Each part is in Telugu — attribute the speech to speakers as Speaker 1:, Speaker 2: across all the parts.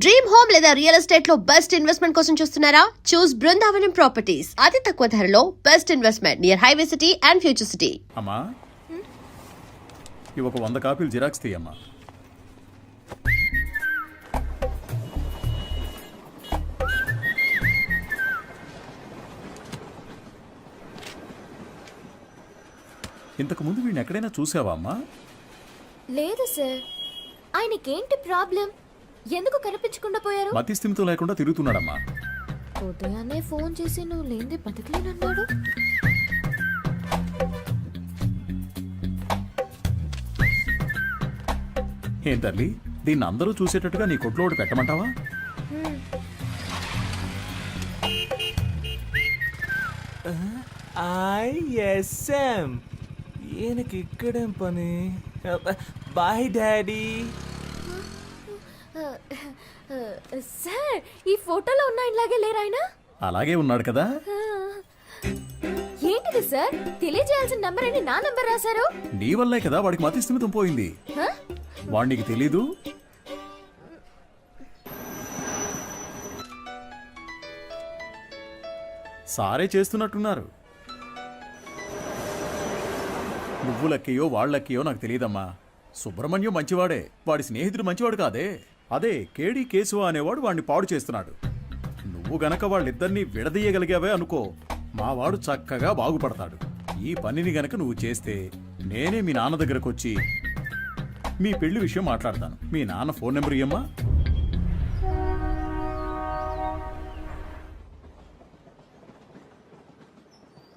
Speaker 1: డ్రీమ్ హోమ్ లేదా రియల్ ఎస్టేట్ లో బెస్ట్ ఇన్వెస్ట్మెంట్ కోసం చూస్తున్నారా? చూస్ బృందావనం ప్రాపర్టీస్. అతి తక్కువ ధరలో best investment near highway city and future city.
Speaker 2: అమ్మా ఇవి ఒక 100 కాపీలు జిరాక్స్ తీయమ్మా. ఇంతకు ముందు వీడిని ఎక్కడైనా చూసావా అమ్మా?
Speaker 3: లేదు సార్. ఆయనకేంటి ప్రాబ్లం? ఎందుకు కనిపించకుండా పోయారు?
Speaker 2: మతి స్థిమితం లేకుండా తిరుగుతున్నాడమ్మా.
Speaker 3: ఉదయాన్నే ఫోన్ చేసి నువ్వు లేనిదే బతకలేనన్నాడు.
Speaker 2: ఏం తల్లి, దీన్ని అందరూ చూసేటట్టుగా నీ కొట్లో ఒకటి పెట్టమంటావా?
Speaker 4: ఐఎస్ఎం ఈయనకి ఇక్కడేం పని? Bye daddy.
Speaker 3: సార్, ఈ ఫోటోలో ఉన్న ఇలాగే లేరు ఆయన?
Speaker 2: అలాగే ఉన్నాడు కదా.
Speaker 3: ఏంటిది సార్? తెలియజేయాల్సిన నంబర్ అని నా నంబర్ రాశారు.
Speaker 2: నీ వల్లే కదా వాడికి మతి స్థిమితం పోయింది. వాడికి తెలీదు. సారే చేస్తున్నట్టున్నారు. నువ్వు లక్కయో వాళ్ళక్కయో నాకు తెలియదమ్మా. సుబ్రహ్మణ్యం మంచివాడే, వాడి స్నేహితుడు మంచివాడు కాదే. అదే కేడి కేశవ అనేవాడు వాడిని పాడు చేస్తున్నాడు. నువ్వు గనక వాళ్ళిద్దరినీ విడదీయగలిగావే అనుకో, మావాడు చక్కగా బాగుపడతాడు. ఈ పనిని గనక నువ్వు చేస్తే నేనే మీ నాన్న దగ్గరకు వచ్చి మీ పెళ్లి విషయం మాట్లాడతాను. మీ నాన్న ఫోన్ నెంబర్ ఇయ్యమ్మా.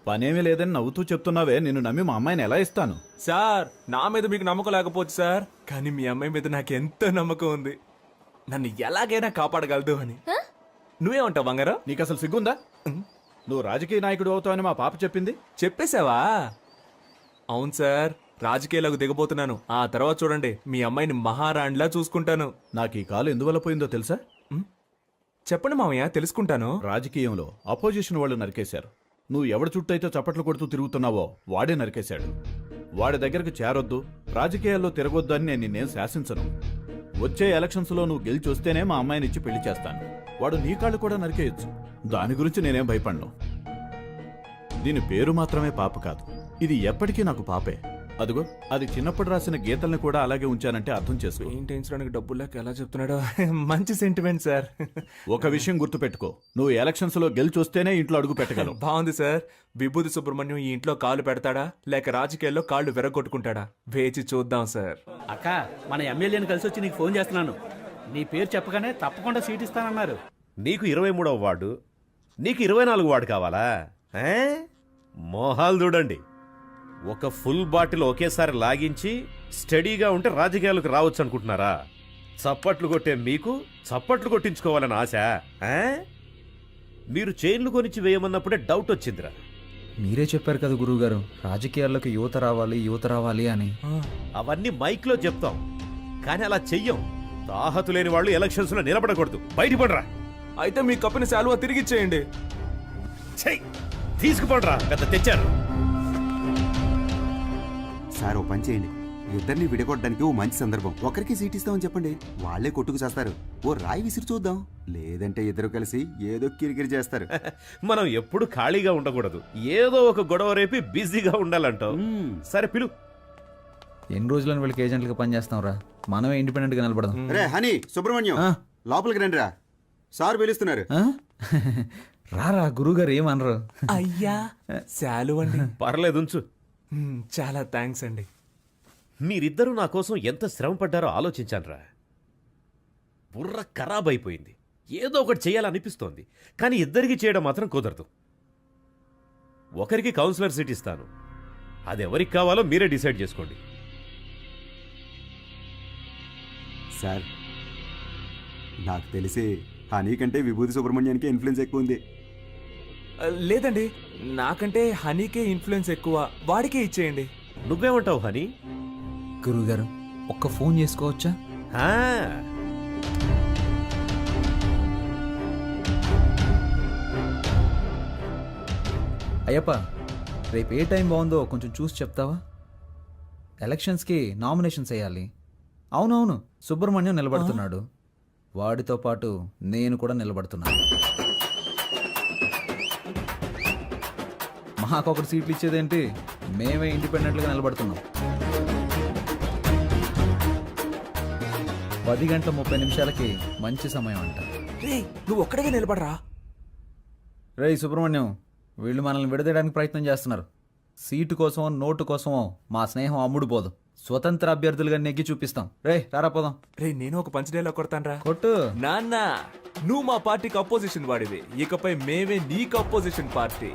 Speaker 5: పనేమీ లేదని నవ్వుతూ చెప్తున్నావే, నిన్ను నమ్మి మా అమ్మాయిని ఎలా ఇస్తాను?
Speaker 4: సార్, నా మీద మీకు నమ్మకం లేకపోవచ్చు సార్, కానీ మీ అమ్మాయి మీద నాకు ఎంతో నమ్మకం ఉంది. నన్ను ఎలాగైనా కాపాడగలదు అని. నువ్వేమంటావు బంగారం?
Speaker 5: నీకు అసలు సిగ్గుందా? నువ్వు రాజకీయ నాయకుడు అవుతావని మా పాప చెప్పింది.
Speaker 4: చెప్పేశావా? అవును సార్, రాజకీయాలకు దిగబోతున్నాను. ఆ తర్వాత చూడండి, మీ అమ్మాయిని మహారాణిలా చూసుకుంటాను.
Speaker 5: నాకు ఈ కాలు ఎందువల్ల పోయిందో తెలుసా?
Speaker 4: చెప్పండి మామయ్య, తెలుసుకుంటాను.
Speaker 5: రాజకీయంలో అపోజిషన్ వాళ్ళు నరికేశారు. నువ్వు ఎవడి చుట్టూ అయితే చప్పట్లు కొడుతూ తిరుగుతున్నావో వాడే నరికేశాడు. వాడి దగ్గరకు చేరొద్దు, రాజకీయాల్లో తిరగొద్దు అని నేను నిన్నేం శాసించను. వచ్చే ఎలక్షన్స్లో నువ్వు గెలిచి వస్తేనే మా అమ్మాయిని ఇచ్చి పెళ్లి చేస్తాను. వాడు నీ కాళ్ళు కూడా నరికేయచ్చు. దాని గురించి నేనేం భయపడను. దీని పేరు మాత్రమే పాప కాదు, ఇది ఎప్పటికీ నాకు పాపే. అదిగో, అది చిన్నప్పుడు రాసిన గీతల్ని కూడా అలాగే ఉంచానంటే అర్థం చేసుకో.
Speaker 4: పెయింటించడానికి డబ్బులు లేక ఎలా చెప్తున్నాడో. మంచి సెంటిమెంట్ సార్.
Speaker 5: ఒక విషయం గుర్తుపెట్టుకో, నువ్వు ఎలక్షన్స్ లో గెలిచి వస్తేనే ఇంట్లో అడుగు పెట్టగలవు.
Speaker 4: బాగుంది సార్. విభూతి సుబ్రహ్మణ్యం ఈ ఇంట్లో కాలు పెడతాడా లేక రాజకీయాల్లో కాళ్ళు విరగొట్టుకుంటాడా? వేచి చూద్దాం సార్.
Speaker 6: అక్క, మన ఎమ్మెల్యేని కలిసి వచ్చి నీకు ఫోన్ చేస్తున్నాను. నీ పేరు చెప్పగానే తప్పకుండా సీట్ ఇస్తానన్నారు.
Speaker 7: నీకు 23వ వార్డు, నీకు 24 వార్డు కావాలా? మోహాలు చూడండి. ఒక ఫుల్ బాటిల్ ఒకేసారి లాగించి స్టడీగా ఉంటే రాజకీయాలకు రావచ్చు అనుకుంటున్నారా? చప్పట్లు కొట్టే మీకు చప్పట్లు కొట్టించుకోవాలని ఆశ? మీరు చైన్లు కొనిచ్చి వేయమన్నప్పుడే డౌట్ వచ్చిందిరా.
Speaker 8: మీరే చెప్పారు కదా గురువుగారు, రాజకీయాల్లోకి యువత రావాలి అని.
Speaker 7: అవన్నీ మైక్లో చెప్తాం, కానీ అలా చెయ్యం. తాహతు లేని వాళ్ళు ఎలక్షన్స్ లో నిలబడకూడదు. బయటపడరా.
Speaker 4: అయితే మీ కప్పిన శాలువా తిరిగిచ్చేయండి.
Speaker 7: తీసుకుపడరా, పెద్ద తెచ్చారు.
Speaker 9: సార్, ఓ పని చేయండి. ఇద్దరిని విడగొట్టడానికి ఓ మంచి సందర్భం. ఒకరికి సీట్ ఇస్తామని చెప్పండి, వాళ్లే కొట్టుకు చేస్తారు. ఓ రాయి విసిరి చూద్దాం. లేదంటే ఇద్దరు కలిసి ఏదో కిరికిరి చేస్తారు.
Speaker 7: మనం ఎప్పుడు ఖాళీగా ఉండకూడదు, ఏదో ఒక గొడవ రేపి బిజీగా ఉండాలంటావు. సరే పిలు.
Speaker 8: ఎన్ని రోజులని వీళ్ళకి ఏజెంట్లుగా పనిచేస్తాం రా, మనమే ఇండిపెండెంట్ గా నిలబడదాం.
Speaker 9: రే హనీ, సుబ్రహ్మణ్యం, లోపలికి రండి రా, సార్ పిలుస్తున్నారు.
Speaker 8: రారా, గురువుగారు ఏమనరు.
Speaker 4: అయ్యా, శాలువండి.
Speaker 7: పర్లేదు, ఉంచు.
Speaker 4: చాలా థ్యాంక్స్ అండి.
Speaker 7: మీరిద్దరూ నా కోసం ఎంత శ్రమ పడ్డారో ఆలోచించానురా. బుర్ర ఖరాబ్ అయిపోయింది. ఏదో ఒకటి చేయాలనిపిస్తోంది, కానీ ఇద్దరికి చేయడం మాత్రం కుదరదు. ఒకరికి కౌన్సిలర్ సీట్ ఇస్తాను, అది ఎవరికి కావాలో మీరే డిసైడ్ చేసుకోండి.
Speaker 9: సార్, నాకు తెలిసి హనీ కంటే విభూతి సుబ్రహ్మణ్యానికి ఇన్ఫ్లుయెన్స్ ఎక్కువ ఉంది.
Speaker 4: లేదండి, నాకంటే హనీకే ఇన్ఫ్లుయెన్స్ ఎక్కువ. వాడికే ఇచ్చేయండి.
Speaker 7: నువ్వేమంటావు హనీ?
Speaker 8: గురువుగారు, ఒక్క ఫోన్ చేసుకోవచ్చా? అయ్యప్ప, రేపు ఏ టైం బాగుందో కొంచెం చూసి చెప్తావా? ఎలక్షన్స్కి నామినేషన్స్ వేయాలి. అవునవును, సుబ్రహ్మణ్యం నిలబడుతున్నాడు. వాడితో పాటు నేను కూడా నిలబడుతున్నాను. మాకొకటి సీట్లు ఇచ్చేదేంటి, మేమే ఇండిపెండెంట్గా నిలబడుతున్నాం. 10:30 మంచి సమయం అంట.
Speaker 4: రే నువ్వు ఒక్కడిగా నిలబడరా.
Speaker 8: రేయ్ సుబ్రహ్మణ్యం, వీళ్ళు మనల్ని విడదీయడానికి ప్రయత్నం చేస్తున్నారు. సీటు కోసమో నోటు కోసమో మా స్నేహం అమ్ముడు పోదు. స్వతంత్ర అభ్యర్థులుగా నెగ్గి చూపిస్తాం. రే రారా పోదాం.
Speaker 4: రే నేను ఒక పంచ్ డైలాగ్ కొడతానరా.
Speaker 8: కొట్టు.
Speaker 4: నాన్న నువ్వు మా పార్టీకి అపోజిషన్ వాడివి, ఇకపై మేమే నీకు అపోజిషన్ పార్టీ.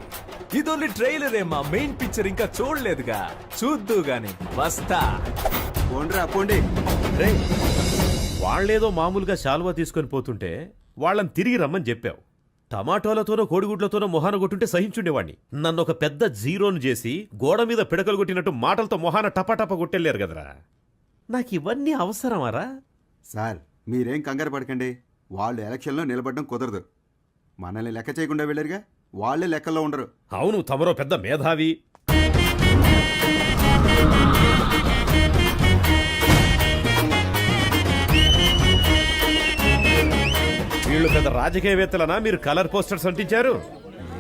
Speaker 4: ఇది ఓన్లీ ట్రైలరే, మా మెయిన్ పిక్చర్ ఇంకా చూడలేదుగా, చూద్దు గాని వస్తా.
Speaker 9: పోండ్రా పోండి.
Speaker 7: రే వాళ్ళేదో మామూలుగా శాలువా తీసుకొని పోతుంటే వాళ్ళని తిరిగి రమ్మని చెప్పావు. టమాటోలతోనో కోడిగుడ్లతోనో మొహాన కొట్టుంటే సహించుండేవాణ్ణి. నన్ను ఒక పెద్ద జీరోను చేసి గోడ మీద పిడకలు కొట్టినట్టు మాటలతో మొహాన టపాటప కొట్టెళ్ళారు కదరా. నాకు ఇవన్నీ అవసరమారా?
Speaker 9: సార్ మీరేం కంగారు పడకండి. వాళ్ళు ఎలక్షన్లో నిలబడడం కుదరదు. మనల్ని లెక్క చేయకుండా వెళ్ళారుగా, వాళ్ళే లెక్కల్లో ఉండరు.
Speaker 7: అవును, తమరో పెద్ద మేధావి. వీళ్ళు పెద్ద రాజకీయవేత్తలనా మీరు కలర్ పోస్టర్స్ అంటించారు?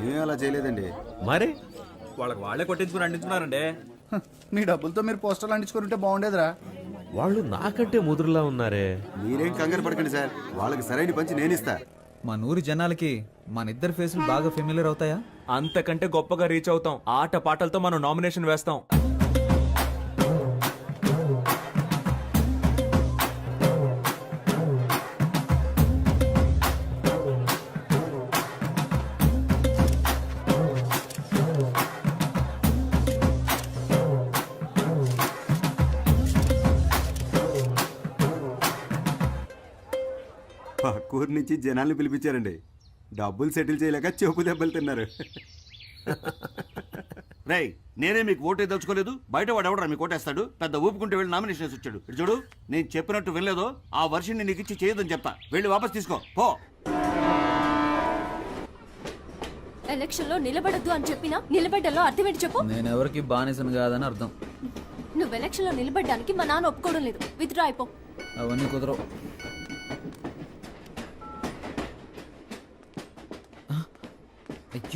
Speaker 9: ఏం అలా చేయలేదండి.
Speaker 7: మరి
Speaker 4: వాళ్ళకి వాళ్ళే కొట్టించుకుని అంటించున్నారండి.
Speaker 10: మీ డబ్బులతో మీరు పోస్టర్లు అంటించుకుంటే బాగుండేదిరా.
Speaker 7: వాళ్ళు నాకంటే ముదురులా ఉన్నారే.
Speaker 9: మీరేం కంగారు పడకండి సార్, వాళ్ళకి సరైన పంచి నేనిస్తా.
Speaker 8: మా నూరి జనాలకి మన ఇద్దరు ఫేసులు బాగా ఫెమిలియర్ అవుతాయా?
Speaker 4: అంతకంటే గొప్పగా రీచ్ అవుతాం. ఆట పాటలతో మనం నామినేషన్ వేస్తాం.
Speaker 9: పక్కూరు నుంచి జనాల్ని పిలిపించారండి. డబ్బులు సెటిల్ చేయలేక చెపు దెబ్బలు తిన్నారు.
Speaker 11: రేయ్ నేనే మీకు ఓటే దలుచుకోలేదు, బయట వాడు ఎవడరా మీకు ఓటేస్తాడు? పెద్ద ఊపుకుంటే వెళ్ళి నామినేషన్ వచ్చాడు. ఇటు చూడు, నేను చెప్పినట్టు వినలేదో ఆ వర్షన్ని నీకు ఇచ్చి చేయదని చెప్తా. వెళ్ళి వాపస్ తీసుకో పో.
Speaker 3: ఎలక్షన్ లో నిలబడద్దు అని చెప్పినా నిలబడ్డలో అర్థం ఏంటి చెప్పు.
Speaker 8: నేను ఎవరికి బానిసను కాదని అర్థం.
Speaker 3: నువ్వు ఎలక్షన్ లో నిలబడ్డానికి మా నాన్న ఒప్పుకోవడం లేదు. విత్డ్రా అయిపో.
Speaker 8: అవన్నీ కుదరవు.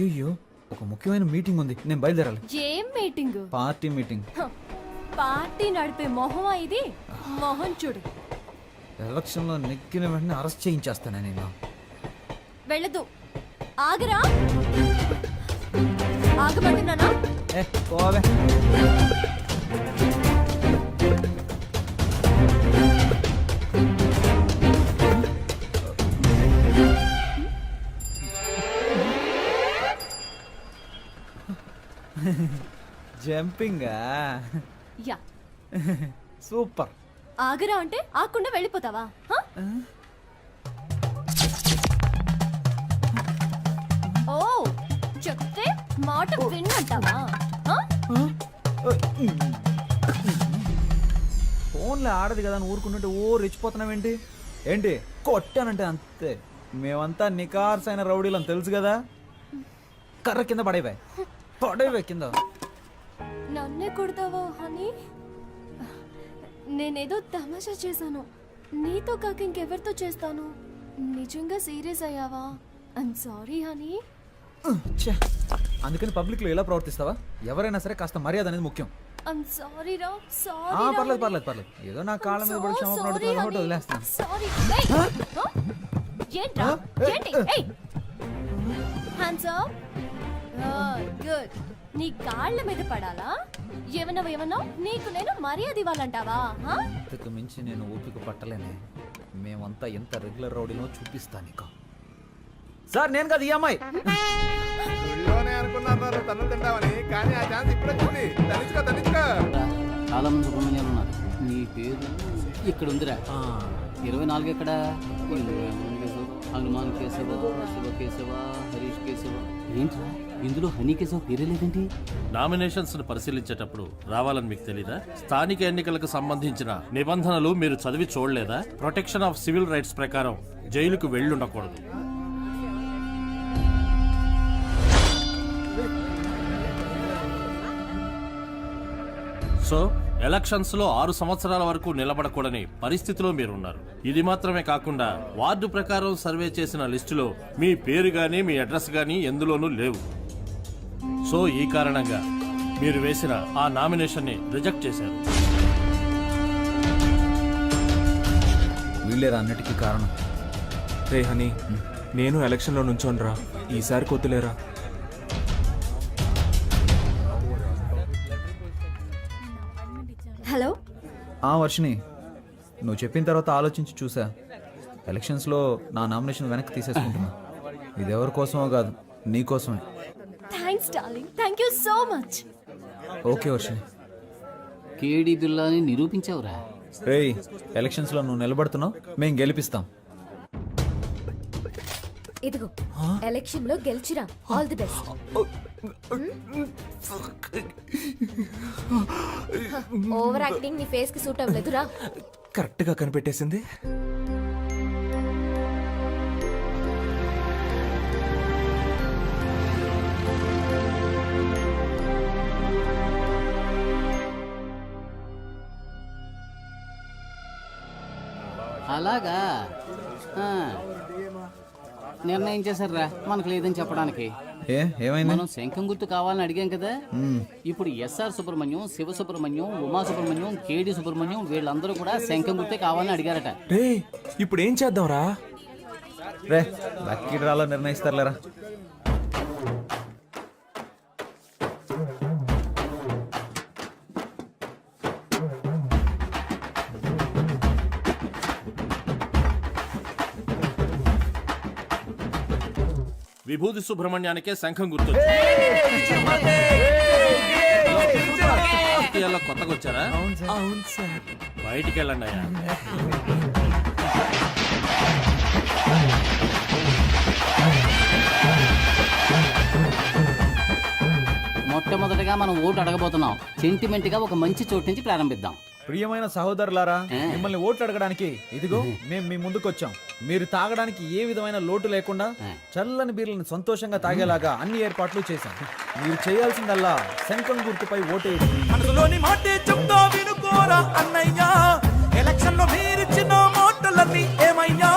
Speaker 8: అయ్యో, ఒక ముఖ్యమైన మీటింగ్ ఉంది, నేను బయలుదేరాలి.
Speaker 3: ఏం మీటింగ్?
Speaker 8: Party meeting.
Speaker 3: పార్టీ నడిపే మొహమా ఇది? మొహం చూడు.
Speaker 8: ఎలక్షన్లో నెగ్గిన వెంటనే అరెస్ట్ చేయించేస్తాను నేను.
Speaker 3: వెళ్ళదు. ఆగరా. ఆగమంటున్నానా?
Speaker 8: పోవే. జంపింగా?
Speaker 3: యా.
Speaker 8: సూపర్.
Speaker 3: ఆగరా అంటే ఆకుండా వెళ్ళిపోతావా? ఓ చెప్తే మాట విన్నంటావా?
Speaker 8: ఫోన్లో ఆడదు కదా అని ఊరుకుంటుంటే ఓ రెచ్చిపోతున్నావేంటి? ఏంటి కొట్టానంటే అంతే. మేమంతా నికార్సైన రౌడీలం తెలుసు కదా. కర్ర కింద పడేవే కింద.
Speaker 3: నన్నే కొడతావా హనీ? నేనేదో తమాషా చేశాను. నీతో కాక ఇంకెవరితో చేస్తాను? నిజంగా సీరియస్ అయ్యావా? I'm sorry honey.
Speaker 8: అందుకని పబ్లిక్ లో ఎలా ప్రవర్తిస్తావా? ఎవరైనా సరే కాస్త మర్యాద అనేది ముఖ్యం.
Speaker 3: ఐమ్ సారీ రా. సారీ.
Speaker 8: పర్లేదు. ఏదో నా కాళ్ళ మీద పడి క్షమాపణ అడుగుతున్నా కాబట్టి వదిలేస్తాను.
Speaker 3: సారీ. ఏంట్రా? ఏంటి? ఏయ్ హ్యాండ్స్ అప్. గుడ్. నీ కాళ్ళ మీద పడాలా? ఏమన్నా నీకు నేను మర్యాద ఇవ్వాలంటావా?
Speaker 8: ఇంతకు మించి నేను ఓపిక పట్టలేనే. మేమంతా ఎంత రెగ్యులర్ రౌడీలో చూపిస్తా నీకు. సార్ నేను కదా ఈ అమ్మాయి.
Speaker 6: చాలా మంది సుబ్రహ్మణ్యాలు ఉన్నారు. నీ పేరు ఇక్కడ ఉందిరా. 24 ఎక్కడ? హనుమాన్ కేశవ, శివ కేశవ, హరీష్ కేశవ. ఏంట్రా ఇందులో హనీ కేశవ పేరే లేదేంటి?
Speaker 7: నామినేషన్స్ ను పరిశీలించేటప్పుడు రావాలని మీకు తెలీదా? స్థానిక ఎన్నికలకు సంబంధించిన నిబంధనలు మీరు చదివి చూడలేదా? ప్రొటెక్షన్ ఆఫ్ సివిల్ రైట్స్ ప్రకారం జైలుకు వెళ్ళుండకూడదు. సో
Speaker 12: ఎలక్షన్స్ లో 6 సంవత్సరాల వరకు నిలబడకూడని పరిస్థితిలో మీరున్నారు. ఇది మాత్రమే కాకుండా వార్డు ప్రకారం సర్వే చేసిన లిస్టులో మీ పేరు గానీ మీ అడ్రస్ గానీ ఎందులోనూ లేవు. సో ఈ కారణంగా మీరు వేసిన ఆ నామినేషన్ ని రిజెక్ట్ చేశారు.
Speaker 8: వీళ్ళేరా అన్నిటికీ కారణం.
Speaker 4: రే హనీ, నేను ఎలక్షన్లో నుంచోనరా, ఈసారి కొద్దులేరా.
Speaker 3: హలో.
Speaker 8: వర్షిని, నువ్వు చెప్పిన తర్వాత ఆలోచించి చూసా. ఎలక్షన్స్లో నా నామినేషన్ వెనక్కి తీసేసుకుంటున్నా. ఇది ఎవరి కోసమో కాదు, నీ కోసమే.
Speaker 3: Thanks darling, thank you so much.
Speaker 8: Okay Varshini.
Speaker 6: Kedi బిల్లాని నిరూపించావురా.
Speaker 8: రేయ్, ఎలక్షన్స్లో నువ్వు నిలబడుతున్నావు, మేము గెలిపిస్తాం.
Speaker 3: ఇదిగో ఎలక్షన్ లో గెలిచిరా. All the best. Over acting నీ ఫేస్ కి సూట్ అవ్వలేదురా.
Speaker 4: కరెక్ట్ గా కనిపెట్టేసింది.
Speaker 6: అలాగా నిర్ణయం చేశారా మనకు లేదని చెప్పడానికి.
Speaker 8: ఏమైంది?
Speaker 6: మనం శంఖం గుర్తు కావాలని అడిగాం కదా. ఇప్పుడు ఎస్ఆర్ సుబ్రహ్మణ్యం, శివ సుబ్రహ్మణ్యం, ఉమా సుబ్రహ్మణ్యం, కేడి సుబ్రహ్మణ్యం వీళ్ళందరూ కూడా శంఖం గుర్తే కావాలని అడిగారట.
Speaker 4: రే ఇప్పుడు ఏం చేద్దాంరా?
Speaker 8: రే లక్కీ డ్రాలో నిర్ణయిస్తారులేరా.
Speaker 12: విభూతి సుబ్రహ్మణ్యానికే శంఖం గుర్తు. కొత్తగా వచ్చారా?
Speaker 4: అవును సార్.
Speaker 12: బయటికి వెళ్ళండి అయ్యా.
Speaker 6: మొట్టమొదటిగా మనం ఓటు అడగబోతున్నాం. సెంటిమెంట్ గా ఒక మంచి చోటు నుంచి ప్రారంభిద్దాం.
Speaker 8: ప్రియమైన సహోదరులారా, మిమ్మల్ని ఓట్లు అడగడానికి ఇదిగో మేము మీ ముందుకు వచ్చాం. మీరు తాగడానికి ఏ విధమైన లోటు లేకుండా చల్లని బీర్లను సంతోషంగా తాగేలాగా అన్ని ఏర్పాట్లు చేశాం. మీరు చేయాల్సిందల్లా శంఖం గుర్తుపై ఓటేయండి.
Speaker 4: మనసులోని మాటే చెప్తా వినుకోరా అన్నయ్యా. ఎలక్షన్ లో మీరిచ్చిన మాటలన్నీ ఏమయ్యా?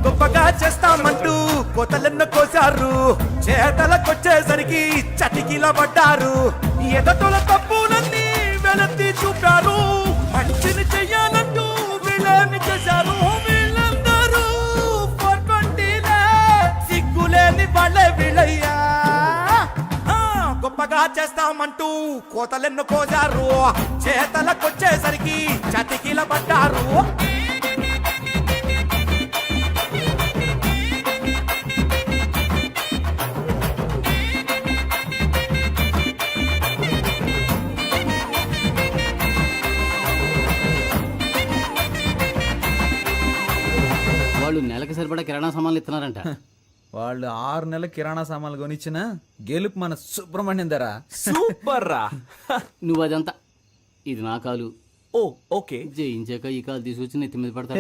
Speaker 4: గొప్పగా చేస్తామంటూ కోతలెన్న కోసారు, చేతలకొచ్చేసరికి చటికిల పడ్డారు. ఎదటల తప్పులన్నీ వెలత్తి చూపారు, మంచిని చెయ్యాలంటూ వీళ్ళని చేశారు. వీళ్ళందరూ 420 సిగ్గులేని వాళ్ళే వీళ్ళయ్యా. గొప్పగా చేస్తామంటూ కోతలెన్ను కోసారు, చేతలకొచ్చేసరికి చతికిల పడ్డారు.
Speaker 6: వాళ్ళు నెలకు సరిపడా కిరాణా సామాన్లు ఇస్తున్నారంట.
Speaker 8: వాళ్ళు 6 నెలల కిరాణా సామాన్లు కొనిచ్చిన గెలుపు మన సుబ్రహ్మణ్యం ధర.
Speaker 4: సూపర్ రా.
Speaker 6: నువ్వు అదంతా ఇది నా కాలు.
Speaker 4: ఓ ఓకే.
Speaker 6: జయించాక ఈ కాలు తీసుకొచ్చి నెత్తి మీద పడతాడు.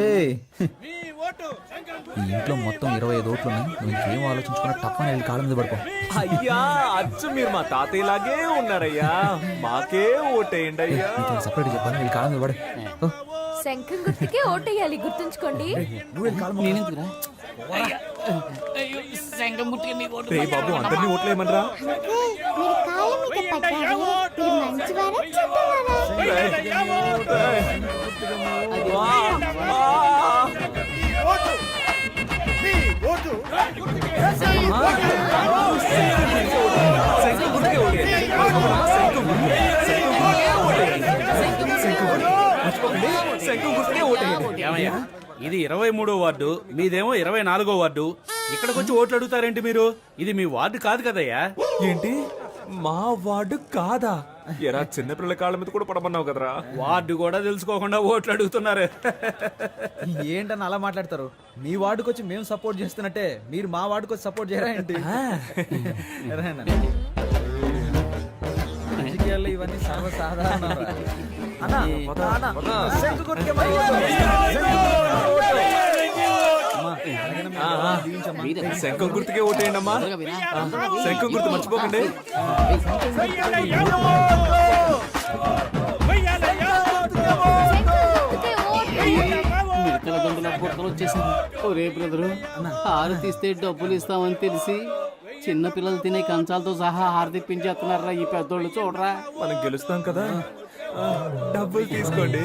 Speaker 8: ఈ ఇంట్లో మొత్తం 25 ఓట్లు ఉన్నాయి. నువ్వు ఇంకేం ఆలోచించుకున్నా తప్పని వెళ్ళి కాళ్ళ మీద పడుకో.
Speaker 4: అయ్యా అచ్చు మీరు మా తాతయ్యలాగే ఉన్నారయ్యా. మాకే ఓటేయండి అయ్యా.
Speaker 8: సపరేట్ చెప్పాను, వెళ్ళి కాళ్ళ మీద పడే.
Speaker 3: శంఖం గుర్తుకే ఓటేయాలి, గుర్తుంచుకోండి.
Speaker 6: నేనెందుకురా? శంఖం గుర్తుకే మీ ఓటు.
Speaker 4: రే బాబు, అందరినీ ఓట్లేయమనరా.
Speaker 6: ఏమయ్యా, ఇది 23వ వార్డు, మీదేమో 24వ వార్డు. ఇక్కడికి వచ్చి ఓట్లు అడుగుతారేంటి మీరు? ఇది మీ వార్డు కాదు కదయ్యా.
Speaker 4: ఏంటి మా వార్డు కాదా? ఎరా చిన్నపిల్లల కాళ్ళ మీద కూడా పడమన్నావు కదరా.
Speaker 6: వార్డు కూడా తెలుసుకోకుండా ఓట్లు అడుగుతున్నారు.
Speaker 8: ఏంటని అలా మాట్లాడతారు? మీ వార్డుకి వచ్చి మేము సపోర్ట్ చేస్తున్నట్టే మీరు మా వార్డుకి వచ్చి సపోర్ట్ చేయరా ఏంటి? రాజకీయాల్లో ఇవన్నీ సర్వసాధారణ.
Speaker 4: శంఖం గుర్తుకే ఓటేయండి అమ్మా. శంఖం గుర్తు మర్చిపోకండి.
Speaker 6: పుడతలు వచ్చేసింది. ఒరే బ్రదరు, హారతి ఇస్తే డబ్బులు ఇస్తామని తెలిసి చిన్న పిల్లలు తినే కంచాలతో సహా హారతి ఇప్పించేస్తున్నారా ఈ పెద్దోళ్ళు. చూడరా,
Speaker 4: మనం గెలుస్తాం కదా, డబ్బులు తీసుకోండి.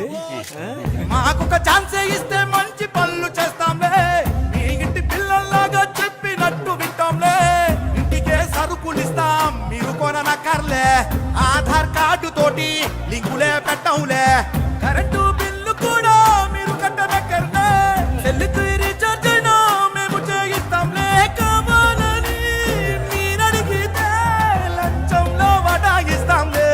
Speaker 8: మాకొక ఛాన్స్ ఇస్తే మంచి పనులు చేస్తాంలే, మీ ఇంటి పిల్లల్లాగా చెప్పినట్టు వింటాంలే, ఇంటికే సరుకులు ఇస్తాం మీరు కొననక్కర్లే, ఆధార్ కార్డు తోటి లింకులే పెట్టంలే, కరెంటు బిల్లు కూడా మీరు కట్టనక్కర్లే, సెల్లుకు రీఛార్జ్ అయినా మేము చేయిస్తాంలే, కావాలని మీరడిగితే లంచంలో వడాయిస్తాంలే,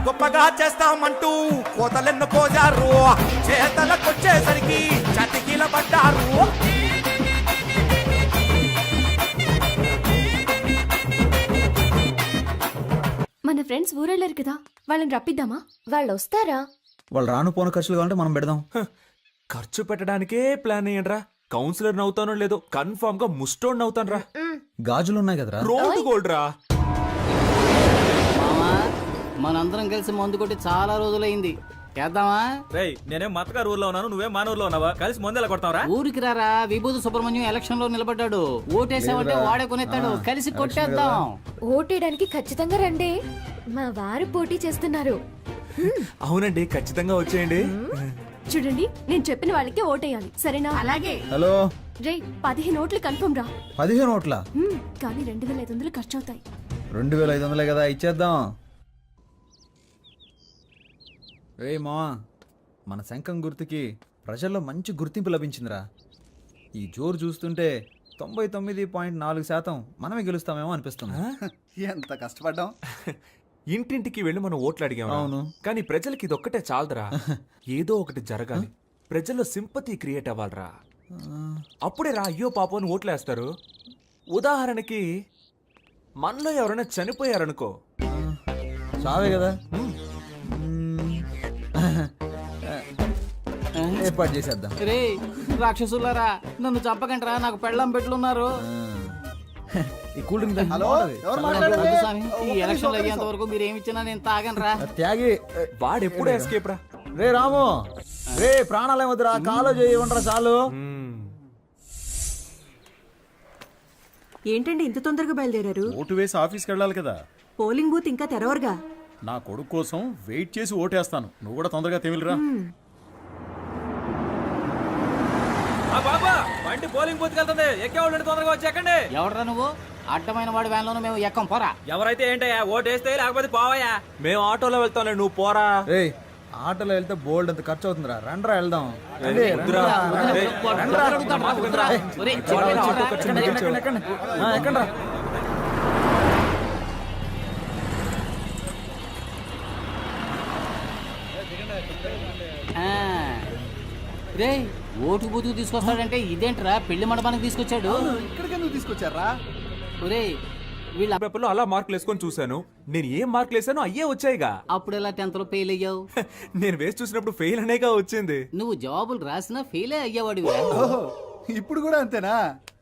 Speaker 8: గొప్పగా చేస్తామంటూ కోతలెన్ను కోజారు, చేతలకొచ్చేసరికి చతికిల పడ్డారు.
Speaker 3: మన ఫ్రెండ్స్ ఊరెళ్ళారు కదా, వాళ్ళని రప్పిద్దామా? వాళ్ళు వస్తారా?
Speaker 8: వాళ్ళు రాను పోను ఖర్చులు కావాలంటే మనం పెడదాం.
Speaker 4: ఖర్చు పెట్టడానికే ప్లాన్ అయ్యండ్రా. కౌన్సిలర్ నవ్వుతానో లేదో కన్ఫర్మ్ గా ముస్టోడ్ నవ్వుతాను రా.
Speaker 8: గాజులు ఉన్నాయి కదరా.
Speaker 4: రోడ్ గోల్డ్ రా.
Speaker 6: మామా, మనందరం కలిసి మందు కొట్టి చాలా రోజులైంది. చేద్దామా?
Speaker 8: రేయ్, నేనేం మతగారు ఊర్లో ఉన్నాను, నువ్వే మన ఊర్లో ఉన్నావా? కలిసి ముందెలా కొడతావరా?
Speaker 6: ఊరికి రారా, విభూతి సుబ్రహ్మణ్యం ఎలక్షన్ లో నిలబడ్డాడు. ఓటేసామంటే వాడే కొనేస్తాడు. కలిసి కొట్టేద్దాం.
Speaker 3: ఓటేయడానికి ఖచ్చితంగా రండి, మా వారు పోటీ చేస్తున్నారు.
Speaker 4: అవునండి, ఖచ్చితంగా వచ్చేయండి.
Speaker 3: చూడండి, నేను చెప్పిన వాళ్ళకి ఓటేయాలి, సరేనా? అలాగే.
Speaker 8: హలో
Speaker 3: రే, 15 ఓట్లు కన్ఫర్మ్ రా.
Speaker 8: 15 ఓట్ల?
Speaker 3: కానీ 2500 ఖర్చు అవుతాయి.
Speaker 8: 2500 కదా, ఇచ్చేద్దాం. రే మావా, మన శంఖం గుర్తుకి ప్రజల్లో మంచి గుర్తింపు లభించిందిరా. ఈ జోరు చూస్తుంటే 99.4% మనమే గెలుస్తామేమో అనిపిస్తుంది.
Speaker 10: ఎంత కష్టపడ్డాం.
Speaker 4: ఇంటింటికి వెళ్ళి మనం ఓట్లు అడిగాం.
Speaker 8: అవును.
Speaker 4: కానీ ప్రజలకి ఇదొక్కటే చాలదురా. ఏదో ఒకటి జరగాలి, ప్రజల్లో సింపతి క్రియేట్ అవ్వాలరా. అప్పుడే రా అయ్యో పాపం అని ఓట్లేస్తారు. ఉదాహరణకి మనలో ఎవరైనా చనిపోయారనుకో,
Speaker 8: చావే కదా. ఏర్పాటు చేసేద్దాం.
Speaker 6: రే రాక్షసులారా, నన్ను చంపకండి రా, నాకు పెళ్ళం పెట్లున్నారు.
Speaker 8: ఈ కూల్ డ్రింక్ తాగి
Speaker 10: హలో,
Speaker 8: బాగుంటది.
Speaker 10: ఎవరు
Speaker 8: చల్లగా
Speaker 10: మాట్లాడేది?
Speaker 8: ఉంటుంది.
Speaker 6: స్వామి, ఈ ఎలక్షన్లు అయ్యేంత వరకు మీరు ఏమి ఇచ్చినా నేను తాగను రా.
Speaker 8: త్యాగి.
Speaker 4: వాడెప్పుడూ ఎస్కేప్ రా.
Speaker 8: రే రాము, రే ప్రాణాలేమొద్దురా, కాలో చేయి ఉండరా చాలు.
Speaker 13: ఏంటండి ఇంత తొందరగా బయలుదేరారు?
Speaker 2: ఓటు వేసి ఆఫీస్కి వెళ్ళాలి కదా.
Speaker 13: పోలింగ్ బూత్ ఇంకా తెరవరుగా.
Speaker 2: నా కొడుకు కోసం వెయిట్ చేసి ఓటేస్తాను. నువ్వు కూడా తొందరగా తెమిలిరా.
Speaker 8: బాబా, బండి పోలింగ్ బూత్ వెళ్తుంది, ఎక్కేవాళ్ళు తొందరగా వచ్చి ఎక్కండి.
Speaker 6: ఎవడరా నువ్వు? అడ్డమైన వాడి వ్యాన్లోనూ మేము ఎక్కం, పోరా.
Speaker 8: ఎవరైతే ఏంటయ్యా, ఓటేస్తే లేకపోతే పోవయ్యా.
Speaker 4: మేము ఆటోలో వెళ్తాంలే, నువ్వు పోరా.
Speaker 8: ఆటోలో వెళ్తే బోల్డ్ అంత ఖర్చు అవుతుందిరా, రండ్రా వెళ్దాం. ఎక్కండ్రా.
Speaker 6: రే, ఓటు బూతుకు తీసుకొస్తాడంటే ఇదేంట్రా, పెళ్లి మండపానికి తీసుకొచ్చాడు.
Speaker 10: ఇక్కడికి ఎందుకు తీసుకొచ్చారా?
Speaker 6: ఒరే, వీళ్ళ
Speaker 4: పేపర్లో అలా మార్కులు వేసుకొని చూశాను. నేను ఏం మార్కులు వేసానో అయ్యే వచ్చాయిగా.
Speaker 6: అప్పుడు ఎలా 10th లో ఫెయిల్ అయ్యావు?
Speaker 4: నేను వేసి చూసినప్పుడు ఫెయిల్ అనేగా వచ్చింది.
Speaker 6: నువ్వు జవాబులు రాసినా ఫెయిలే అయ్యేవాడు.
Speaker 10: ఓహో, ఇప్పుడు కూడా అంతేనా?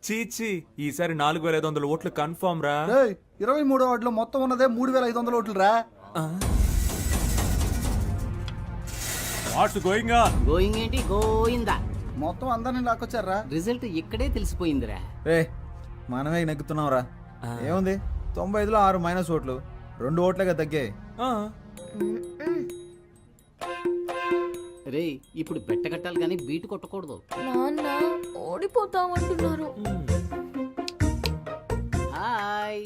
Speaker 4: చీచి, ఈసారి 4500 ఓట్లు కన్ఫర్మ్ రా.
Speaker 10: 23వ వార్డులో మొత్తం ఉన్నదే 3500 ఓట్లు రా.
Speaker 2: What's going on?
Speaker 6: గోయింగ్ ఏంటి, గోయిందా.
Speaker 10: మొత్తం అందరిని లాక్కొచ్చారా?
Speaker 6: రిజల్ట్ ఇక్కడే తెలిసిపోయిందిరా.
Speaker 8: రే, మనమే నెగ్గుతున్నాం రా. ఏముంది, 95లో 6 మైనస్ ఓట్లు, 2 ఓట్లుగా తగ్గాయి.
Speaker 6: రే, ఇప్పుడు బెట్ట కట్టాలి కానీ బీటు కొట్టకూడదు.
Speaker 3: నాన్న ఓడిపోతామంటున్నారు.
Speaker 6: హాయ్.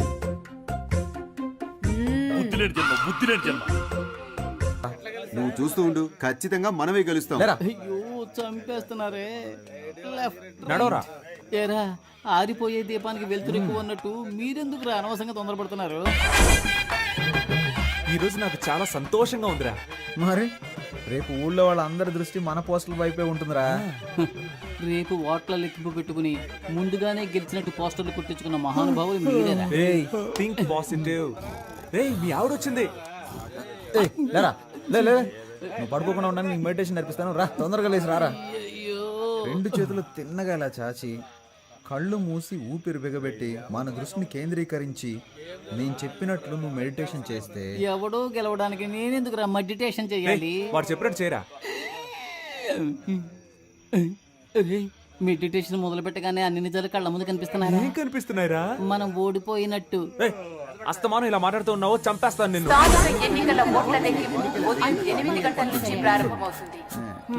Speaker 9: నువ్వు చూస్తూ ఉండు, ఖచ్చితంగా మనమే గెలుస్తాం.
Speaker 6: అయ్యో, చంపేస్తున్నారే.
Speaker 4: నడవరా.
Speaker 6: ఏరా, ఆరిపోయే దీపానికి వెళ్తురు ఎక్కువ అన్నట్టు మీరెందుకు అనవసరంగా తొందరపడుతున్నారు?
Speaker 4: ఈ రోజు నాకు చాలా సంతోషంగా ఉందిరా.
Speaker 8: మరి రేపు ఊళ్ళో వాళ్ళందరి దృష్టి మన పోస్టుల వైపే ఉంటుందిరా.
Speaker 6: రేపు ఓట్ల లెక్కింపు పెట్టుకుని ముందుగానే గెలిచినట్టు పోస్టర్లు కుట్టించుకున్న మహానుభావులు మీరేరా.
Speaker 4: Think positive. రేయ్, మీ ఆవిడ వచ్చింది.
Speaker 8: లేరా, లే, నువ్వు పడుకోకుండా ఉండడానికి నీకు మెడిటేషన్ నేర్పిస్తాను రా. తొందరగా లేచి రారా. 2 చేతులు తిన్నగా ఇలా చాచి, కళ్ళు మూసి ఊపిరి బిగబెట్టి మన దృష్టిని కేంద్రీకరించి నేను చెప్పినట్లు నువ్వు మెడిటేషన్ చేస్తే
Speaker 6: ఎవడో గెలవడానికి నేనెందుకు రా మెడిటేషన్ చేయాలి?
Speaker 4: వాడు చెప్పినట్టు చేయరా.
Speaker 6: మెడిటేషన్ మొదలు పెట్టగానే అన్ని నిజాలు కళ్ళ ముందు కనిపిస్తున్నాయి.
Speaker 4: ఏం కనిపిస్తున్నాయిరా?
Speaker 6: మనం ఓడిపోయినట్టు.
Speaker 4: అస్తమానం ఇలా మాట్లాడుతూ ఉన్నావు, చంపేస్తాను నిన్ను.
Speaker 13: ఎన్నికల ఓట్ల లెక్కింపు ఉదయం 8 గంటల నుంచి ప్రారంభమవుతుంది.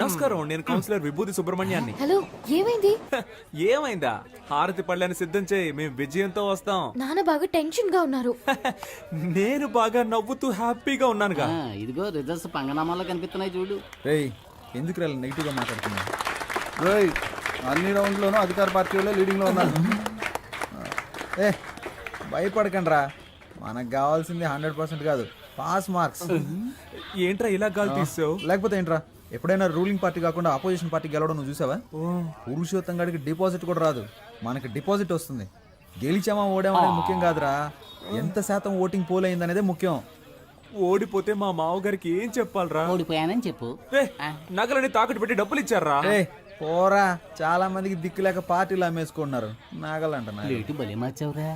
Speaker 4: నమస్కారం, నేను కౌన్సిలర్ విభూతి సుబ్రహ్మణ్యాన్ని.
Speaker 3: హలో, ఏమైంది?
Speaker 4: ఏమైందా? హారతి పళ్ళని సిద్ధం చేయి, మేము విజయంతో వస్తాం.
Speaker 3: నాన్న బాగా టెన్షన్ గా ఉన్నారు.
Speaker 4: నేను బాగా నవ్వుతూ హ్యాపీగా ఉన్నానుగా.
Speaker 6: ఇదిగో రిజల్ట్స్ పంగనామాల్లో కనిపిస్తున్నాయి చూడు.
Speaker 8: రేయ్ ఎందుకు రా నెగిటివ్గా మాట్లాడుతున్నా?
Speaker 10: రేయ్, అన్ని రౌండ్లోనూ అధికార పార్టీ వాళ్ళే లీడింగ్లో ఉన్నారు.
Speaker 8: ఏ భయపడకండి రా, మనకు కావాల్సింది 100% కాదు, పాస్ మార్క్స్.
Speaker 4: ఏంట్రా ఇలా గాలి తీసావు?
Speaker 8: లేకపోతే ఏంట్రా, ఎప్పుడైనా రూలింగ్ పార్టీ కాకుండా ఆపోజిషన్ పార్టీ గెలవడం నువ్వు చూసావా? పురుషోత్తం గాడికి డిపాజిట్ కూడా రాదు, మనకి డిపాజిట్ వస్తుంది. గెలిచామా ఓడామా అనేది ముఖ్యం కాదురా, ఎంత శాతం ఓటింగ్ పోల్ అయింది అనేదే ముఖ్యం.
Speaker 4: ఓడిపోతే మా మావగారికి ఏం చెప్పాలరా?
Speaker 6: ఓడిపోయానని చెప్పు.
Speaker 4: నగలని తాకట్టు పెట్టి డబ్బులు ఇచ్చారా?
Speaker 8: ఏ పోరా, చాలా మందికి దిక్కు లేక పార్టీలు అమ్మేసుకుంటున్నారు. నాగలంట
Speaker 6: లేటు బలి మార్చావురా.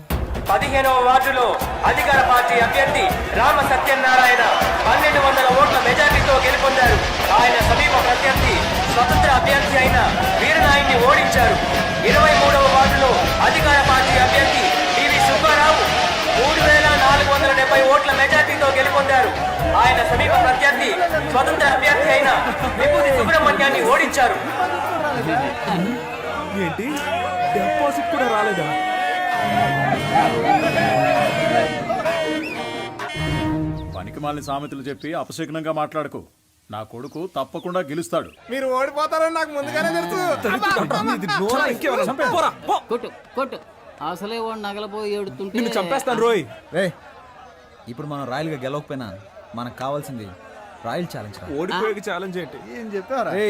Speaker 14: 15వ వార్డులో అధికార పార్టీ అభ్యర్థి రామ సత్యనారాయణ 1200 ఓట్ల మెజార్టీతో గెలుపొందారు. ఆయన సమీప ప్రత్యర్థి స్వతంత్ర అభ్యర్థి అయిన వీరనాయుడిని ఓడించారు. 23వ వార్డులో అధికార పార్టీ అభ్యర్థి పివి సుబ్బారావు 3470 ఓట్ల మెజార్టీతో గెలుపొందారు. ఆయన సమీప ప్రత్యర్థి స్వతంత్ర అభ్యర్థి అయిన విభూతి సుబ్రహ్మణ్యాన్ని ఓడించారు.
Speaker 4: ఏంటి, డిపాజిట్ కూడా రాలేదా?
Speaker 2: పనికిమాలిన సామెతలు చెప్పి అపశకునంగా మాట్లాడకు. నా కొడుకు తప్పకుండా గెలుస్తాడు.
Speaker 8: మీరు ఓడిపోతారని నాకు ముందుగానే తెలుసు.
Speaker 6: కొట్టు కొట్టు, అసలే వాడు నగలపోయి ఏడుతుంటే
Speaker 4: నిన్ను చంపేస్తాను రోయ్.
Speaker 8: రే ఇప్పుడు మనం రాయల్గా గెలవకపోయినా మనకు కావాల్సింది రాయల్ ఛాలెంజ్.
Speaker 4: ఓడిపోయే ఛాలెంజ్ ఏంటి?
Speaker 10: ఏం చెప్పారా?
Speaker 8: రే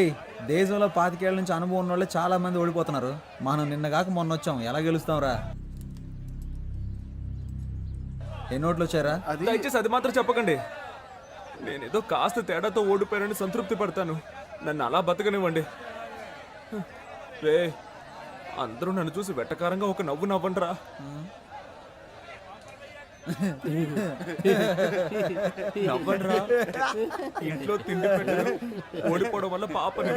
Speaker 8: దేశంలో 25 ఏళ్ల నుంచి అనుభవం ఉన్న వాళ్ళే చాలా మంది ఓడిపోతున్నారు. మనం నిన్న కాక మొన్న వచ్చాం, ఎలా గెలుస్తాం రా? ఎన్ని ఓట్లు వచ్చారా?
Speaker 4: దయచేసి అది మాత్రం చెప్పకండి. నేనేదో కాస్త తేడాతో ఓడిపోయానని సంతృప్తి పడతాను. నన్ను అలా బతకనివ్వండి. రే అందరూ నన్ను చూసి వెట్టకారంగా ఒక నవ్వు నవ్వండిరా. నవ్వండిరా. ఇంట్లో తిండి పెట్టరు, ఓడిపోవడం వల్ల పాపని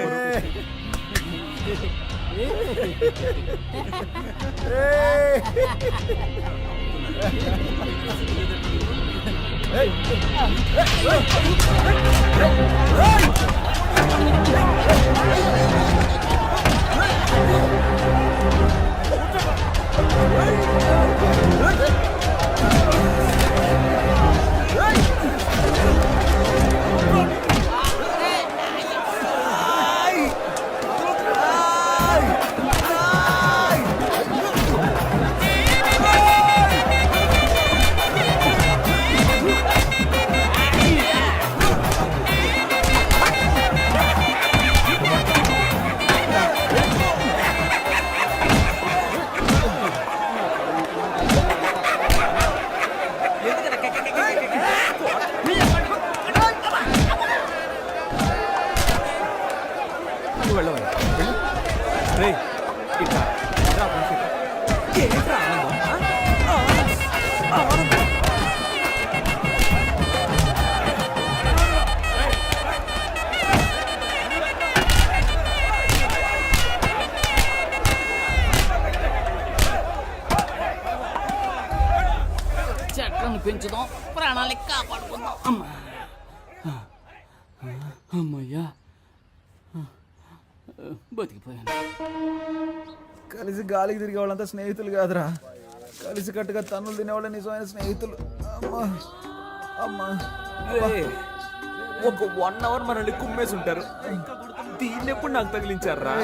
Speaker 6: చెట్లను పెంచుదాం, ప్రాణాలకి కాపాడుకుందాం. అమ్మా అమ్మయ్యా, బతికిపోయాను.
Speaker 8: కలిసి గాలికి తిరిగే వాళ్ళంతా స్నేహితులు కాదురా, కలిసి కట్టుగా తన్నులు తినేవాళ్ళ నిజమైన స్నేహితులు. అమ్మా అమ్మా,
Speaker 4: ఒక 1 అవర్ మనల్ని కుమ్మేసి ఉంటారు. దీన్ని ఎప్పుడు నాకు తగిలించారా?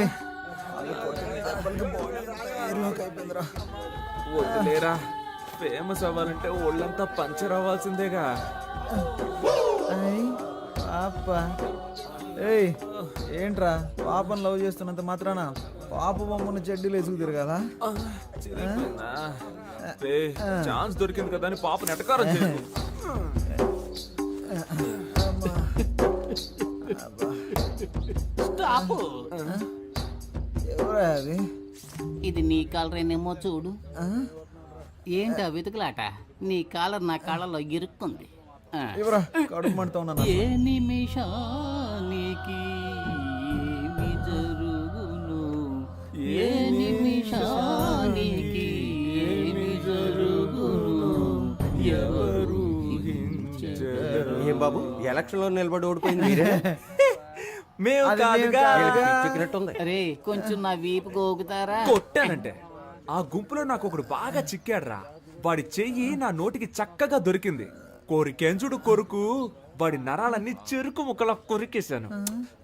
Speaker 4: వదిలేరా, ఫేమస్ అవ్వాలంటే ఒళ్ళంతా పంచర్ అవ్వాల్సిందేగా.
Speaker 8: పాప ఏయ్ ఏంట్రా, పాపను లవ్ చేస్తున్నంత మాత్రాన పాప బొమ్మను చెడ్డీలు వేసుకు తిరగాలా?
Speaker 4: ఛాన్స్ దొరికింది కదా అని పాప నెటకారం చేయకు.
Speaker 6: స్టాప్.
Speaker 8: ఎవరా అది?
Speaker 6: ఇది నీ కాలరేనేమో చూడు. ఏంటా వెతుకులాట? నీ కాలర్ నా కాళ్ళలో ఇరుక్కుంది.
Speaker 8: ఎవరా కడుపు మండుతా ఉన్నా?
Speaker 6: ఏ నిమిషానికి ఏమి జరుగును ఏ నిమిషానికి ఏమి జరుగును ఎవరు ఊహించెదరు?
Speaker 14: ఏం బాబు ఎలక్షన్ లో నిలబడి ఓడిపోయింది
Speaker 4: మేము కాదుగా.
Speaker 6: అరే కొంచెం నా వీపు గోగుతారా?
Speaker 4: కొట్టానంటే ఆ గుంపులో నాకు ఒకడు బాగా చిక్కాడ్రా. వాడి చెయ్యి నా నోటికి చక్కగా దొరికింది. కోరికెంచుడు కొరుకు వాడి నరాలన్నీ చెరుకు ముక్కలా కొరికేశాను.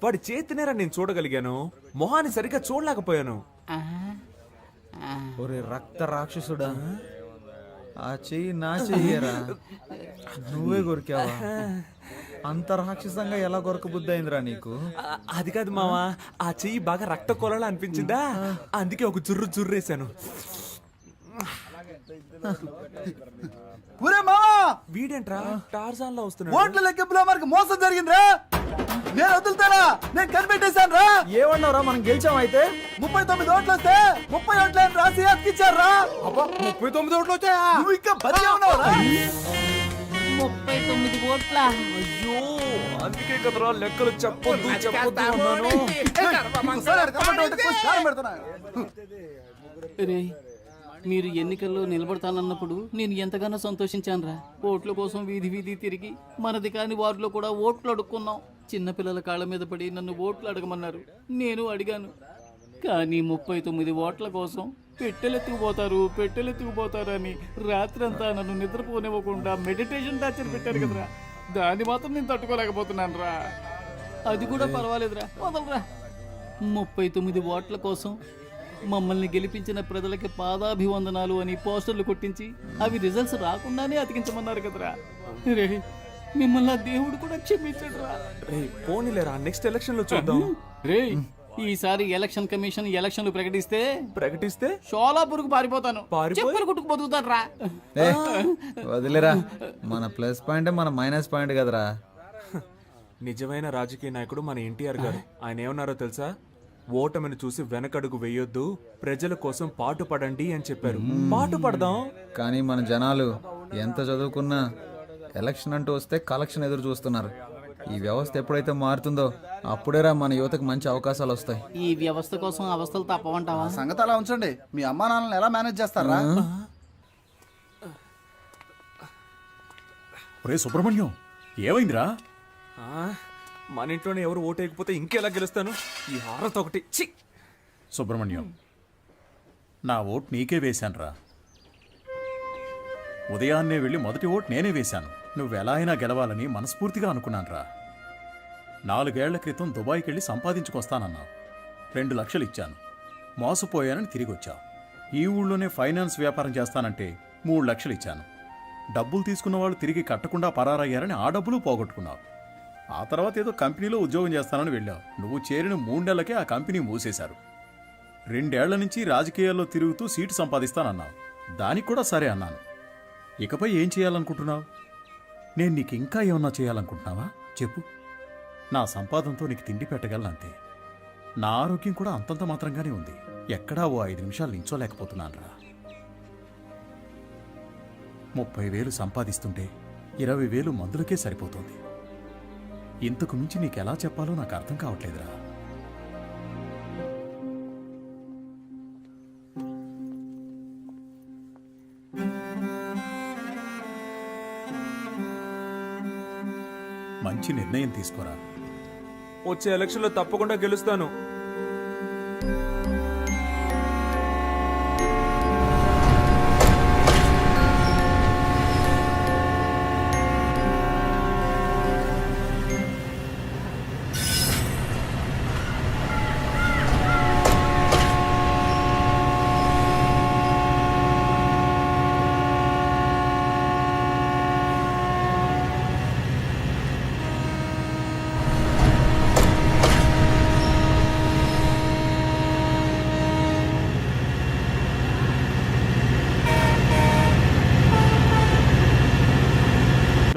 Speaker 4: వాడి చేతినేరా నేను చూడగలిగాను, మొహాన్ని సరిగ్గా చూడలేకపోయాను.
Speaker 8: ఒరే రక్త రాక్షసుడా, ఆ చెయ్యి నా చెయ్యరా, నువ్వే కొరికావా? అంత రాక్షసంగా ఎలా కొరకబుద్ధి అయిందిరా నీకు?
Speaker 4: అది కాదు మావా, ఆ చెయ్యి బాగా రక్త కొలలా అనిపించిందా, అందుకే ఒక జుర్రేశాను.
Speaker 10: ఒరే మావా,
Speaker 4: వీడేంట్రా టార్జాన్ లో వస్తున్నాడు?
Speaker 10: ఓట్ల లెక్కింపులో మనకు మోసం జరిగిందిరా. నేను వదులుతానా? నేను కనిపెట్టేశాను రా.
Speaker 8: ఏమన్నావురా, మనం గెలిచాం అయితే?
Speaker 10: 39 ఓట్లు వస్తే 30 ఓట్లని రాసి అతికిచ్చారా?
Speaker 14: 39 ఓట్లు వచ్చాయా?
Speaker 10: నువ్వు ఇంకా బతికే ఉన్నావురా?
Speaker 6: 39 ఓట్ల.
Speaker 4: అయ్యో అందుకే కదరా లెక్కలు చెప్పొద్దు అన్నాను.
Speaker 10: ఇంకోసారి అక్కడ కమెంట్ ఉంటే కొంచెం కారం పెడతానా?
Speaker 6: రే మీరు ఎన్నికల్లో నిలబడతానన్నప్పుడు నేను ఎంతగానో సంతోషించానురా. ఓట్ల కోసం వీధి వీధి తిరిగి మనది కాని వారిలో కూడా ఓట్లు అడుక్కున్నాం. చిన్నపిల్లల కాళ్ళ మీద పడి నన్ను ఓట్లు అడగమన్నారు, నేను అడిగాను. కానీ 39 ఓట్ల కోసం పెట్టెలెత్తుకుపోతారు అని రాత్రంతా నన్ను నిద్రపోనివ్వకుండా మెడిటేషన్ టార్చర్ పెట్టారు కదరా. దాన్ని మాత్రం నేను తట్టుకోలేకపోతున్నాను రా. అది కూడా పర్వాలేదురా, వదలరా. 39 ఓట్ల కోసం మమ్మల్ని గెలిపించిన ప్రజలకి పాదాభివందనాలు అని పోస్టర్లు కొట్టించి అవి రిజల్ట్స్ రాకుండానే అతికించమన్నారు కదరా. రే మిమ్మల్ని ఆ దేవుడు కూడా క్షమించడు రా.
Speaker 4: రే పోనీలేరా, నెక్స్ట్ ఎలక్షన్ లో చూద్దాం.
Speaker 6: రే ఈసారి ఎలక్షన్ కమిషన్ ఎలక్షన్లు ప్రకటిస్తే షోలాపూర్కు పారిపోతాను, చెప్పులు కుట్టుకు బతుకుతాను రా.
Speaker 8: వదిలేరా, మన ప్లస్ పాయింట్ మన మైనస్ పాయింట్ కదరా.
Speaker 4: నిజమైన రాజకీయ నాయకుడు మన ఎన్టీఆర్ గారు. ఆయన ఏమన్నారో తెలుసా? ఓటమిని చూసి వెనకడుగు వేయొద్దు, ప్రజల కోసం పాటు పడండి అని చెప్పారు. పాటు పడదాం.
Speaker 8: కానీ మన జనాలు ఎంత చదువుకున్నా ఎలక్షన్ అంటూ వస్తే కలెక్షన్ ఎదురు చూస్తున్నారు. ఈ వ్యవస్థ ఎప్పుడైతే మారుతుందో అప్పుడేరా మన యువతకు మంచి అవకాశాలు వస్తాయి.
Speaker 6: ఈ వ్యవస్థ కోసం అవస్థలు తప్పవంటావా?
Speaker 10: సంగతి అలా ఉంచండి. మీ అమ్మా నాన్నలను ఎలా మేనేజ్ చేస్తారా?
Speaker 2: ఒరే సుబ్రహ్మణ్యం, ఏమైందిరా?
Speaker 4: మన ఇంట్లోనే ఎవరు ఓటేయకపోతే ఇంకెలా గెలుస్తాను? ఈ హారత ఒకటి. ఛీ!
Speaker 2: సుబ్రహ్మణ్యం, నా ఓటు నీకే వేశానురా. ఉదయాన్నే వెళ్ళి మొదటి ఓటు నేనే వేశాను. నువ్వెలా అయినా గెలవాలని మనస్ఫూర్తిగా అనుకున్నానురా. 4 ఏళ్ల క్రితం దుబాయ్కి వెళ్ళి సంపాదించుకొస్తానన్నావు. 2 లక్షలు ఇచ్చాను, మోసపోయానని తిరిగి వచ్చావు. ఈ ఊళ్ళోనే ఫైనాన్స్ వ్యాపారం చేస్తానంటే 3 లక్షలు ఇచ్చాను. డబ్బులు తీసుకున్న వాళ్ళు తిరిగి కట్టకుండా పరారయ్యారని ఆ డబ్బులు పోగొట్టుకున్నావు. ఆ తర్వాత ఏదో కంపెనీలో ఉద్యోగం చేస్తానని వెళ్ళావు. నువ్వు చేరిన 3 నెలలకే ఆ కంపెనీ మూసేశారు. 2 ఏళ్ల నుంచి రాజకీయాల్లో తిరుగుతూ సీటు సంపాదిస్తానన్నావు. దానికి కూడా సరే అన్నాను. ఇకపై ఏం చేయాలనుకుంటున్నావు? నేను నీకు ఇంకా ఏమన్నా చేయాలనుకుంటున్నావా చెప్పు. నా సంపాదనతో నీకు తిండి పెట్టగలనంతే. నా ఆరోగ్యం కూడా అంతంత మాత్రంగానే ఉంది. ఎక్కడా ఓ 5 నిమిషాలు నించోలేకపోతున్నానురా. 30,000 సంపాదిస్తుంటే 20,000 మందులకే సరిపోతుంది. ఇంతకు మించి నీకెలా చెప్పాలో నాకు అర్థం కావట్లేదురా. మంచి నిర్ణయం తీసుకోరా.
Speaker 4: వచ్చే ఎలక్షన్ లో తప్పకుండా గెలుస్తాను.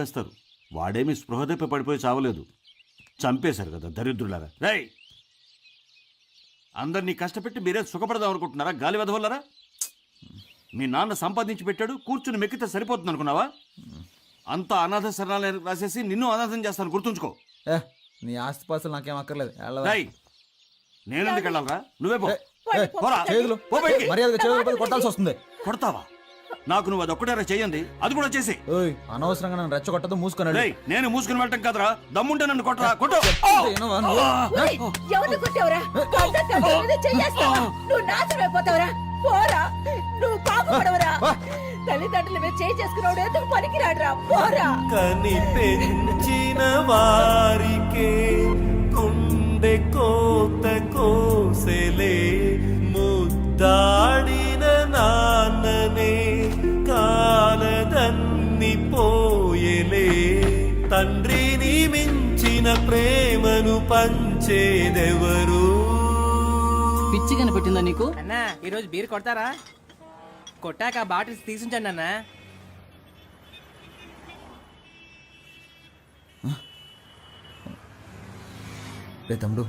Speaker 11: చంపేస్తారు. వాడేమి స్పృహ తప్పి పడిపోయి చావలేదు, చంపేశారు కదా దరిద్రులారా. రేయ్, అందరినీ కష్టపెట్టి మీరే సుఖపడదాం అనుకుంటున్నారా? గాలి వెదవల్లరా. మీ నాన్న సంపాదించి పెట్టాడు, కూర్చుని మెక్కితే సరిపోతుంది అనుకున్నావా? అంతా అనాథ శరణాలయం రాసేసి నిన్ను అనాథం చేస్తాను, గుర్తుంచుకో.
Speaker 8: నీ ఆస్తిపాస్తులు నాకేం అక్కర్లేదు.
Speaker 11: రేయ్, నేను ఎందుకు వెళ్ళాలరా? నువ్వే పో.
Speaker 8: చేతులు
Speaker 11: పో బయటికి.
Speaker 8: మర్యాదగా చేతులు కొట్టాల్సి వస్తుంది.
Speaker 11: కొడతావా? నాకు నువ్వు అదొక్కటేరా చేయండి, అది కూడా చేసి.
Speaker 8: ఓయ్ అనవసరంగా నన్ను రెచ్చగొట్టదు, మూసుకున్నాడు.
Speaker 11: రేయ్, నేను మూసుకుని వెళ్ళటం కదరా, దమ్ముంటే నన్ను కొట్టరా, కొట్టు.
Speaker 13: ఎవరు కొట్టావురా? నువ్వు నాశనం అయిపోతావురా. పోరా, నువ్వు బాగుపడవరా. తల్లిదండ్రుల మీద చేయి చేసుకున్నాడు ఎందుకు పనికిరాడురా. పోరా.
Speaker 14: కని పెంచిన వారికే గుండె కోత కోసెలే, ముద్దాడిన నాన్ననే కాలదన్ని పోయెలే. తండ్రిని మించిన ప్రేమను పంచేదెవరు?
Speaker 6: పిచ్చి కనిపెట్టిందా నీకు?
Speaker 13: అన్నా ఈరోజు బీర్ కొడతారా? కొట్టాక బాటిల్స్ తీసుంచండి అన్నా.
Speaker 8: రే తమ్ముడు,